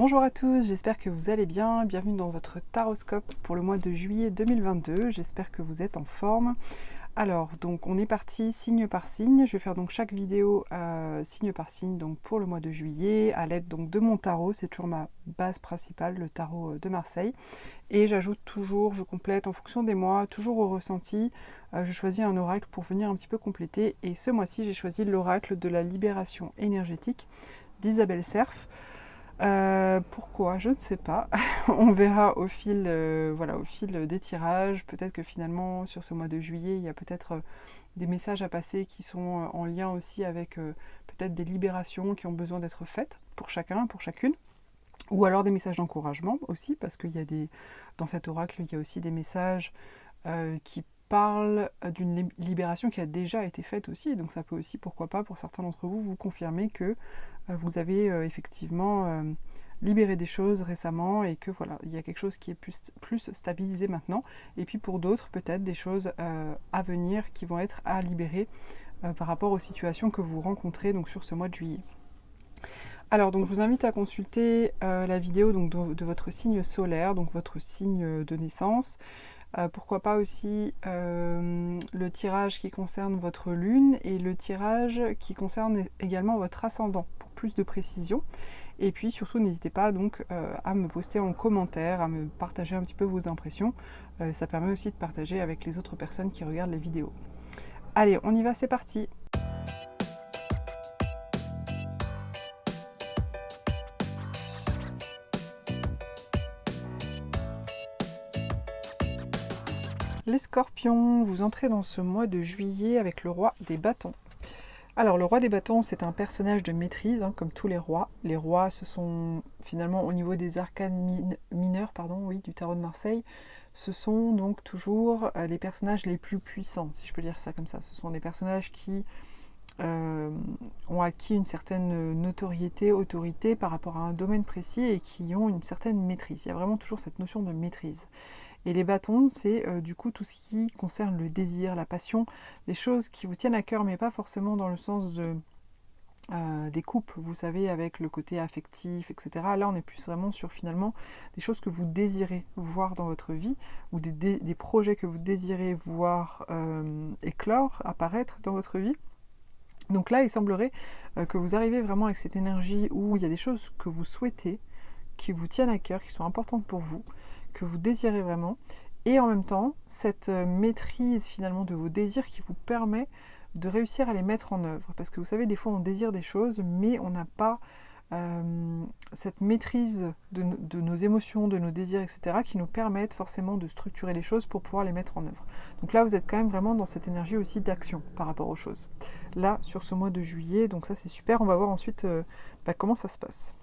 Bonjour à tous, j'espère que vous allez bien. Bienvenue dans votre taroscope pour le mois de juillet 2022. J'espère que vous êtes en forme. Alors, donc on est parti signe par signe. Je vais faire donc chaque vidéo signe par signe donc pour le mois de juillet à l'aide donc de mon tarot. C'est toujours ma base principale, le tarot de Marseille. Et j'ajoute toujours, je complète en fonction des mois, toujours au ressenti. Je choisis un oracle pour venir un petit peu compléter. Et ce mois-ci, j'ai choisi l'oracle de la libération énergétique d'Isabelle Serf. Pourquoi? Je ne sais pas. On verra au fil, voilà, au fil des tirages. Peut-être que finalement, sur ce mois de juillet, il y a peut-être des messages à passer qui sont en lien aussi avec peut-être des libérations qui ont besoin d'être faites pour chacun, pour chacune. Ou alors des messages d'encouragement aussi, parce qu'il y a dans cet oracle, il y a aussi des messages qui parlent d'une libération qui a déjà été faite aussi. Donc ça peut aussi, pourquoi pas, pour certains d'entre vous, vous confirmer que vous avez effectivement libéré des choses récemment et que voilà, il y a quelque chose qui est plus stabilisé maintenant. Et puis pour d'autres, peut-être des choses à venir qui vont être à libérer par rapport aux situations que vous rencontrez donc sur ce mois de juillet. Alors donc je vous invite à consulter la vidéo donc, de votre signe solaire, donc votre signe de naissance. Pourquoi pas aussi le tirage qui concerne votre lune et le tirage qui concerne également votre ascendant pour plus de précision. Et puis surtout n'hésitez pas donc à me poster en commentaire, à me partager un petit peu vos impressions. Ça permet aussi de partager avec les autres personnes qui regardent les vidéos. Allez, on y va, c'est parti! Les scorpions, vous entrez dans ce mois de juillet avec le roi des bâtons. Alors le roi des bâtons, c'est un personnage de maîtrise, hein, comme tous les rois. Les rois, ce sont finalement au niveau des arcanes mineurs du tarot de Marseille, ce sont donc toujours les personnages les plus puissants, si je peux dire ça comme ça. Ce sont des personnages qui ont acquis une certaine notoriété, autorité par rapport à un domaine précis et qui ont une certaine maîtrise. Il y a vraiment toujours cette notion de maîtrise. Et les bâtons, c'est du coup tout ce qui concerne le désir, la passion, les choses qui vous tiennent à cœur, mais pas forcément dans le sens des couples, vous savez, avec le côté affectif, etc. Là, on est plus vraiment sur finalement des choses que vous désirez voir dans votre vie, ou des projets que vous désirez voir éclore, apparaître dans votre vie. Donc là, il semblerait que vous arrivez vraiment avec cette énergie où il y a des choses que vous souhaitez, qui vous tiennent à cœur, qui sont importantes pour vous, que vous désirez vraiment, et en même temps cette maîtrise finalement de vos désirs qui vous permet de réussir à les mettre en œuvre. Parce que vous savez, des fois on désire des choses, mais on n'a pas cette maîtrise de nos émotions, de nos désirs, etc., qui nous permettent forcément de structurer les choses pour pouvoir les mettre en œuvre. Donc là, vous êtes quand même vraiment dans cette énergie aussi d'action par rapport aux choses. Là, sur ce mois de juillet, donc ça c'est super, on va voir ensuite comment ça se passe.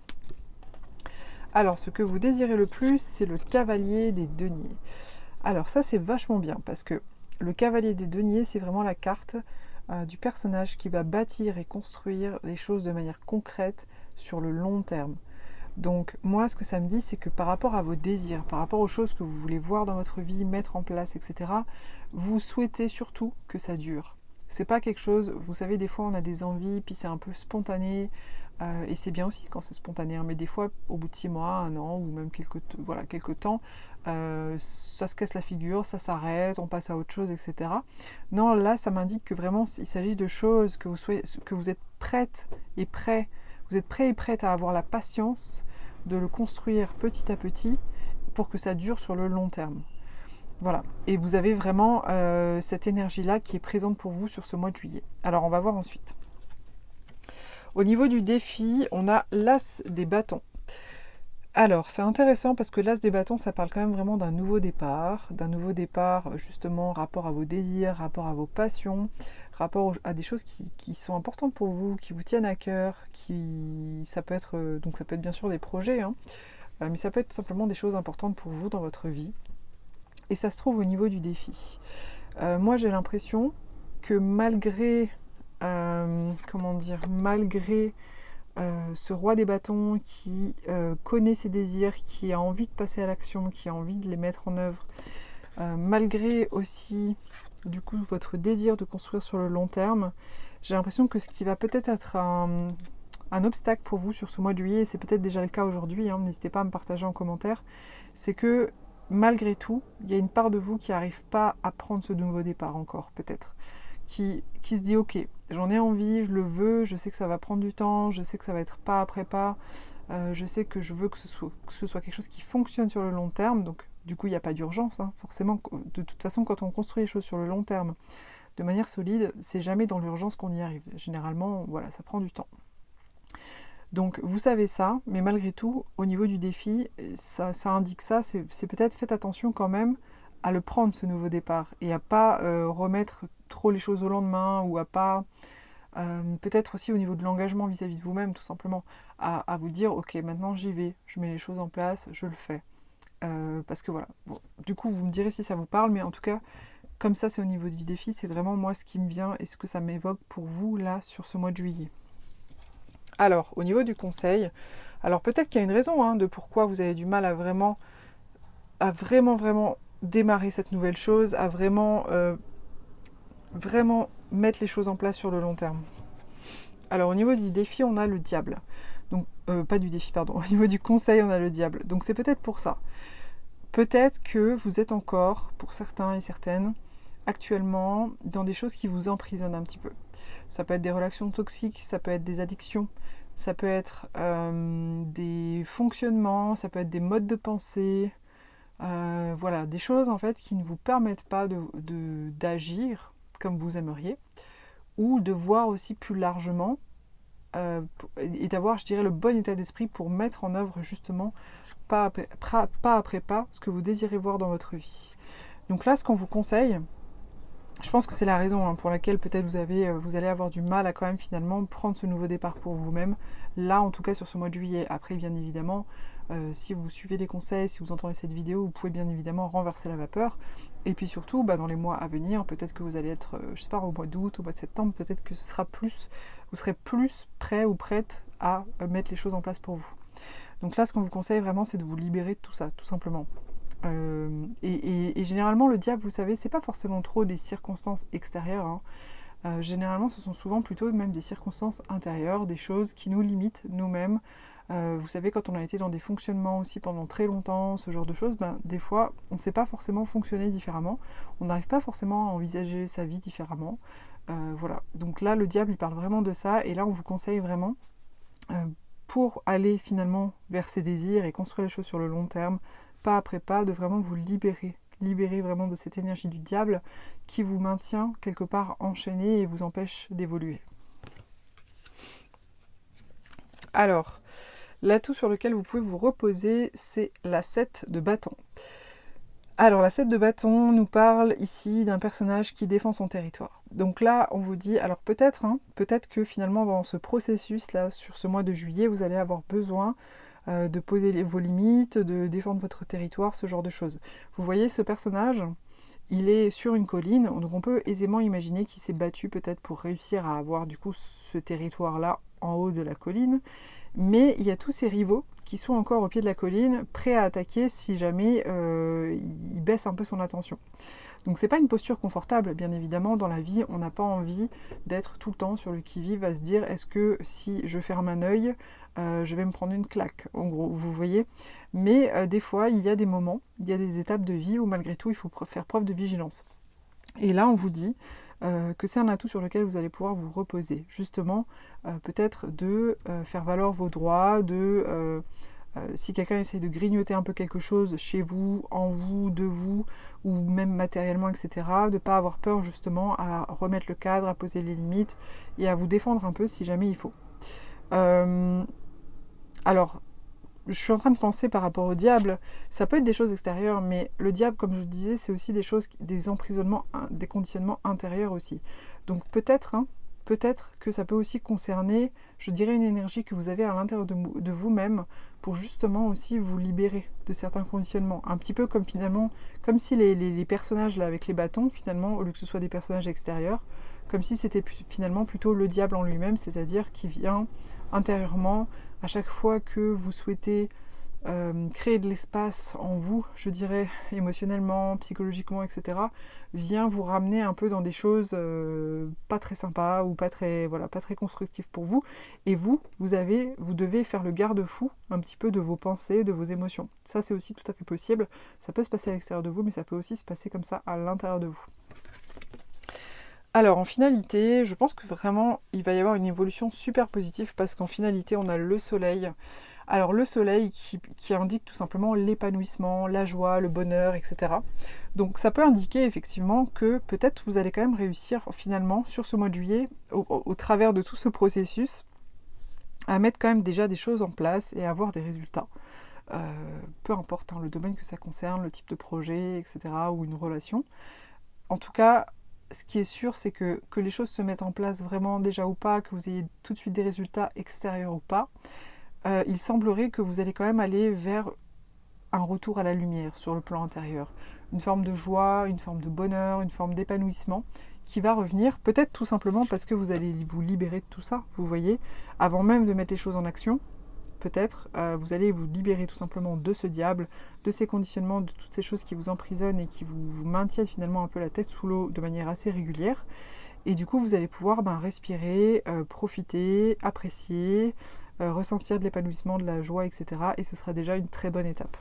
Alors, ce que vous désirez le plus, c'est le cavalier des deniers. Alors ça, c'est vachement bien, parce que le cavalier des deniers, c'est vraiment la carte du personnage qui va bâtir et construire les choses de manière concrète sur le long terme. Donc moi, ce que ça me dit, c'est que par rapport à vos désirs, par rapport aux choses que vous voulez voir dans votre vie, mettre en place, etc., vous souhaitez surtout que ça dure. C'est pas quelque chose, vous savez, des fois on a des envies, puis c'est un peu spontané, et c'est bien aussi quand c'est spontané, hein, mais des fois, au bout de 6 mois, 1 an, ou même quelques temps, ça se casse la figure, ça s'arrête, on passe à autre chose, etc. Non, là, ça m'indique que vraiment, il s'agit de choses que vous êtes prête et prêt, vous êtes prêt et prête à avoir la patience de le construire petit à petit pour que ça dure sur le long terme. Voilà, et vous avez vraiment cette énergie-là qui est présente pour vous sur ce mois de juillet. Alors, on va voir ensuite. Au niveau du défi, on a l'as des bâtons. Alors, c'est intéressant parce que l'as des bâtons, ça parle quand même vraiment d'un nouveau départ justement rapport à vos désirs, rapport à vos passions, rapport à des choses qui sont importantes pour vous, qui vous tiennent à cœur, ça peut être bien sûr des projets, hein, mais ça peut être simplement des choses importantes pour vous dans votre vie. Et ça se trouve au niveau du défi. Moi, j'ai l'impression que malgré ce roi des bâtons qui connaît ses désirs, qui a envie de passer à l'action, qui a envie de les mettre en œuvre, malgré aussi du coup votre désir de construire sur le long terme, j'ai l'impression que ce qui va peut-être être un obstacle pour vous sur ce mois de juillet, et c'est peut-être déjà le cas aujourd'hui, hein, n'hésitez pas à me partager en commentaire, c'est que malgré tout, il y a une part de vous qui n'arrive pas à prendre ce nouveau départ encore, peut-être. Qui se dit ok, j'en ai envie, je le veux, je sais que ça va prendre du temps, je sais que ça va être pas après pas, je sais que je veux que ce soit quelque chose qui fonctionne sur le long terme, donc du coup il n'y a pas d'urgence, hein, forcément, de toute façon quand on construit les choses sur le long terme, de manière solide, c'est jamais dans l'urgence qu'on y arrive, généralement voilà, ça prend du temps. Donc vous savez ça, mais malgré tout, au niveau du défi, ça indique ça, c'est peut-être faites attention quand même à le prendre ce nouveau départ et à pas remettre trop les choses au lendemain ou à pas peut-être aussi au niveau de l'engagement vis-à-vis de vous-même tout simplement à vous dire ok maintenant j'y vais, je mets les choses en place, je le fais parce que voilà, bon, du coup vous me direz si ça vous parle, mais en tout cas comme ça c'est au niveau du défi, c'est vraiment moi ce qui me vient et ce que ça m'évoque pour vous là sur ce mois de juillet. Alors au niveau du conseil, alors peut-être qu'il y a une raison hein, de pourquoi vous avez du mal à vraiment démarrer cette nouvelle chose, à vraiment mettre les choses en place sur le long terme. Alors au niveau du défi, on a le diable. Donc pas du défi, pardon. Au niveau du conseil, on a le diable. Donc c'est peut-être pour ça. Peut-être que vous êtes encore, pour certains et certaines, actuellement dans des choses qui vous emprisonnent un petit peu. Ça peut être des relations toxiques, ça peut être des addictions, ça peut être des fonctionnements, ça peut être des modes de pensée. Voilà, des choses en fait qui ne vous permettent pas d'agir comme vous aimeriez, ou de voir aussi plus largement et d'avoir, je dirais, le bon état d'esprit pour mettre en œuvre justement pas après pas ce que vous désirez voir dans votre vie. Donc là, ce qu'on vous conseille, je pense que c'est la raison hein, pour laquelle peut-être vous allez avoir du mal à quand même finalement prendre ce nouveau départ pour vous-même. Là, en tout cas, sur ce mois de juillet. Après, bien évidemment, si vous suivez les conseils, si vous entendez cette vidéo, vous pouvez bien évidemment renverser la vapeur. Et puis surtout, dans les mois à venir, peut-être que vous allez être, je sais pas, au mois d'août, au mois de septembre, peut-être que vous serez plus prêt ou prête à mettre les choses en place pour vous. Donc là, ce qu'on vous conseille vraiment, c'est de vous libérer de tout ça, tout simplement. Et généralement, le diable, vous savez, c'est pas forcément trop des circonstances extérieures. Hein. Généralement, ce sont souvent plutôt même des circonstances intérieures, des choses qui nous limitent nous-mêmes. Vous savez, quand on a été dans des fonctionnements aussi pendant très longtemps, ce genre de choses, des fois, on ne sait pas forcément fonctionner différemment. On n'arrive pas forcément à envisager sa vie différemment. Voilà. Donc là, le diable, il parle vraiment de ça. Et là, on vous conseille vraiment, pour aller finalement vers ses désirs et construire les choses sur le long terme, pas après pas, de vraiment vous libérer vraiment de cette énergie du diable qui vous maintient quelque part enchaîné et vous empêche d'évoluer. Alors, l'atout sur lequel vous pouvez vous reposer, c'est la 7 de bâton. Alors, la 7 de bâton nous parle ici d'un personnage qui défend son territoire. Donc là, on vous dit, alors peut-être que finalement dans ce processus-là, sur ce mois de juillet, vous allez avoir besoin de poser vos limites, de défendre votre territoire, ce genre de choses. Vous voyez ce personnage, il est sur une colline, donc on peut aisément imaginer qu'il s'est battu peut-être pour réussir à avoir du coup ce territoire-là en haut de la colline, mais il y a tous ses rivaux qui sont encore au pied de la colline, prêts à attaquer si jamais il baisse un peu son attention. Donc c'est pas une posture confortable, bien évidemment, dans la vie, on n'a pas envie d'être tout le temps sur le qui-vive à se dire est-ce que si je ferme un œil, je vais me prendre une claque, en gros, vous voyez. Mais des fois, il y a des moments, il y a des étapes de vie où malgré tout, il faut faire preuve de vigilance. Et là, on vous dit que c'est un atout sur lequel vous allez pouvoir vous reposer. Justement, peut-être de faire valoir vos droits, si quelqu'un essaie de grignoter un peu quelque chose chez vous, en vous, de vous, ou même matériellement, etc., de ne pas avoir peur justement à remettre le cadre, à poser les limites et à vous défendre un peu si jamais il faut. Alors, je suis en train de penser par rapport au diable, ça peut être des choses extérieures, mais le diable, comme je le disais, c'est aussi des choses, des emprisonnements, des conditionnements intérieurs aussi. Donc peut-être que ça peut aussi concerner, je dirais, une énergie que vous avez à l'intérieur de vous-même pour justement aussi vous libérer de certains conditionnements. Un petit peu comme finalement, comme si les personnages là avec les bâtons, finalement, au lieu que ce soit des personnages extérieurs, comme si c'était finalement plutôt le diable en lui-même, c'est-à-dire qui vient intérieurement, à chaque fois que vous souhaitez créer de l'espace en vous, je dirais, émotionnellement, psychologiquement, etc., vient vous ramener un peu dans des choses pas très sympas ou pas très, voilà, pas très constructives pour vous. Et vous devez faire le garde-fou un petit peu de vos pensées, de vos émotions. Ça, c'est aussi tout à fait possible. Ça peut se passer à l'extérieur de vous, mais ça peut aussi se passer comme ça à l'intérieur de vous. Alors en finalité, je pense que vraiment il va y avoir une évolution super positive parce qu'en finalité on a le soleil. Alors le soleil qui indique tout simplement l'épanouissement, la joie, le bonheur, etc. Donc ça peut indiquer effectivement que peut-être vous allez quand même réussir finalement sur ce mois de juillet, au travers de tout ce processus, à mettre quand même déjà des choses en place et à avoir des résultats. Peu importe le domaine que ça concerne, le type de projet, etc. ou une relation. En tout cas, ce qui est sûr, c'est que les choses se mettent en place vraiment déjà ou pas, que vous ayez tout de suite des résultats extérieurs ou pas, il semblerait que vous allez quand même aller vers un retour à la lumière sur le plan intérieur. Une forme de joie, une forme de bonheur, une forme d'épanouissement qui va revenir, peut-être tout simplement parce que vous allez vous libérer de tout ça, vous voyez, avant même de mettre les choses en action. Peut-être, vous allez vous libérer tout simplement de ce diable, de ces conditionnements, de toutes ces choses qui vous emprisonnent et qui vous maintiennent finalement un peu la tête sous l'eau de manière assez régulière. Et du coup, vous allez pouvoir respirer, profiter, apprécier, ressentir de l'épanouissement, de la joie, etc. Et ce sera déjà une très bonne étape.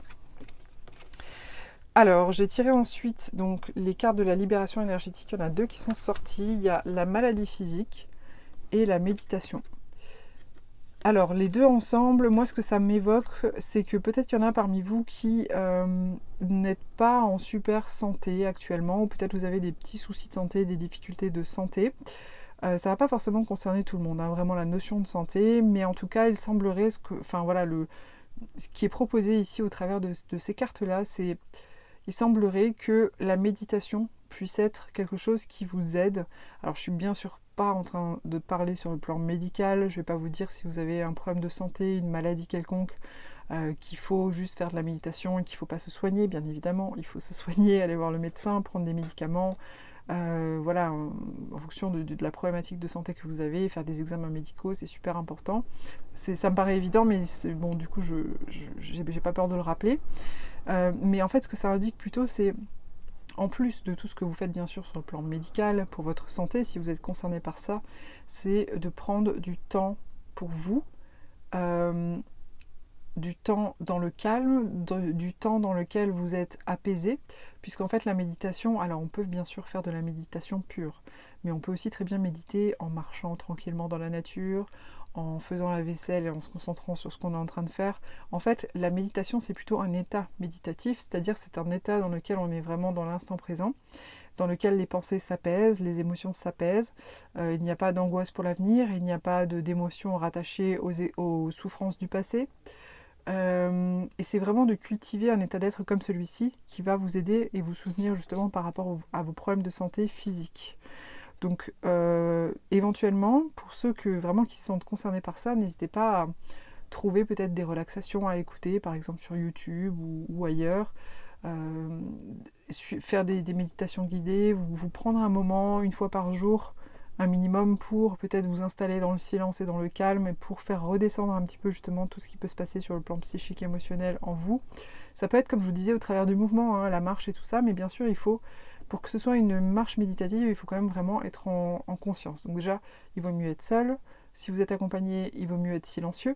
Alors, j'ai tiré ensuite donc, les cartes de la libération énergétique. Il y en a 2 qui sont sorties. Il y a la maladie physique et la méditation. Alors, les 2 ensemble, moi, ce que ça m'évoque, c'est que peut-être qu'il y en a parmi vous qui n'êtes pas en super santé actuellement, ou peut-être vous avez des petits soucis de santé, des difficultés de santé. Ça ne va pas forcément concerner tout le monde, vraiment la notion de santé, mais en tout cas, il semblerait, ce qui est proposé ici au travers de ces cartes-là, il semblerait que la méditation puisse être quelque chose qui vous aide. Alors, je suis bien sûr pas en train de parler sur le plan médical, je ne vais pas vous dire si vous avez un problème de santé, une maladie quelconque, qu'il faut juste faire de la méditation et qu'il ne faut pas se soigner, bien évidemment, il faut se soigner, aller voir le médecin, prendre des médicaments, voilà, en fonction de la problématique de santé que vous avez, faire des examens médicaux, c'est super important. Ça me paraît évident, mais bon, du coup, j'ai pas peur de le rappeler. Mais en fait, ce que ça indique plutôt, c'est en plus de tout ce que vous faites bien sûr sur le plan médical, pour votre santé, si vous êtes concerné par ça, c'est de prendre du temps pour vous, du temps dans le calme, du temps dans lequel vous êtes apaisé, puisqu'en fait la méditation, alors on peut bien sûr faire de la méditation pure, mais on peut aussi très bien méditer en marchant tranquillement dans la nature, en faisant la vaisselle et en se concentrant sur ce qu'on est en train de faire. En fait, la méditation, c'est plutôt un état méditatif, c'est-à-dire c'est un état dans lequel on est vraiment dans l'instant présent, dans lequel les pensées s'apaisent, les émotions s'apaisent, il n'y a pas d'angoisse pour l'avenir, il n'y a pas d'émotions rattachées aux souffrances du passé. Et c'est vraiment de cultiver un état d'être comme celui-ci qui va vous aider et vous soutenir justement par rapport à vos problèmes de santé physique. Donc éventuellement, pour ceux qui se sentent concernés par ça, n'hésitez pas à trouver peut-être des relaxations à écouter, par exemple sur YouTube ou ailleurs. Faire des méditations guidées, vous prendre un moment, une fois par jour, un minimum pour peut-être vous installer dans le silence et dans le calme et pour faire redescendre un petit peu justement tout ce qui peut se passer sur le plan psychique et émotionnel en vous. Ça peut être, comme je vous disais, au travers du mouvement, la marche et tout ça, mais bien sûr, pour que ce soit une marche méditative, il faut quand même vraiment être en conscience. Donc déjà, il vaut mieux être seul. Si vous êtes accompagné, il vaut mieux être silencieux.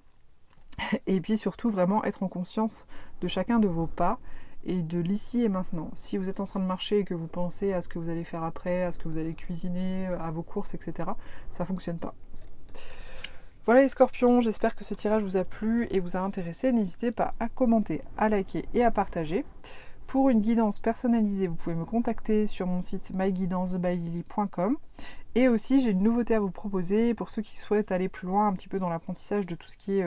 Et puis surtout, vraiment être en conscience de chacun de vos pas et de l'ici et maintenant. Si vous êtes en train de marcher et que vous pensez à ce que vous allez faire après, à ce que vous allez cuisiner, à vos courses, etc., ça ne fonctionne pas. Voilà les scorpions, j'espère que ce tirage vous a plu et vous a intéressé. N'hésitez pas à commenter, à liker et à partager. Pour une guidance personnalisée, vous pouvez me contacter sur mon site myguidancebyLily.com. Et aussi, j'ai une nouveauté à vous proposer pour ceux qui souhaitent aller plus loin un petit peu dans l'apprentissage de tout ce qui est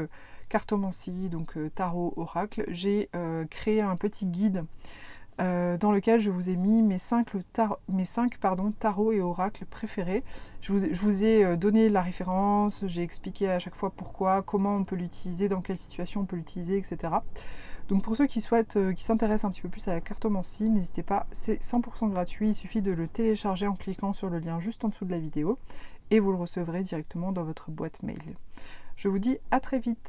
cartomancie, donc tarot, oracle. J'ai créé un petit guide dans lequel je vous ai mis mes 5 tarots et oracles préférés. Je vous ai donné la référence, j'ai expliqué à chaque fois pourquoi, comment on peut l'utiliser, dans quelle situation on peut l'utiliser, etc. Donc pour ceux qui s'intéressent un petit peu plus à la cartomancie, n'hésitez pas, c'est 100% gratuit, il suffit de le télécharger en cliquant sur le lien juste en dessous de la vidéo et vous le recevrez directement dans votre boîte mail. Je vous dis à très vite.